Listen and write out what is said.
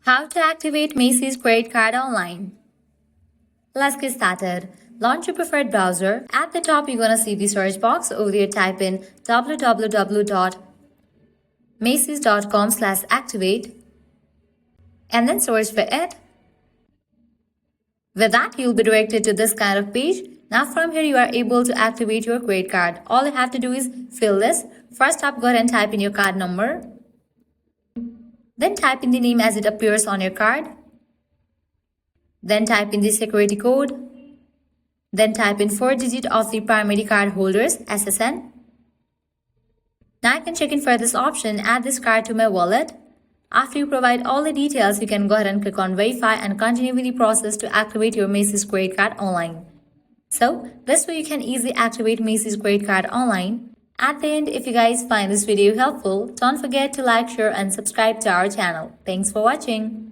How to activate Macy's credit card online. Let's get started. Launch your preferred browser. At the top, you're going to see the search box. Over there, type in www.macys.com/activate and then search for it. With that, you'll be directed to this kind of page. Now from here, you are able to activate your credit card. All you have to do is fill this. First up, go ahead and type in your card number. Then type in the name as it appears on your card. Then type in the security code. Then type in 4 digits of the primary card holder's SSN. Now I can check in for this option, add this card to my wallet. After you provide all the details, you can go ahead and click on verify and continue with the process to activate your Macy's credit card online. So this way you can easily activate Macy's credit card online. At the end, if you guys find this video helpful, don't forget to like, share and subscribe to our channel. Thanks for watching.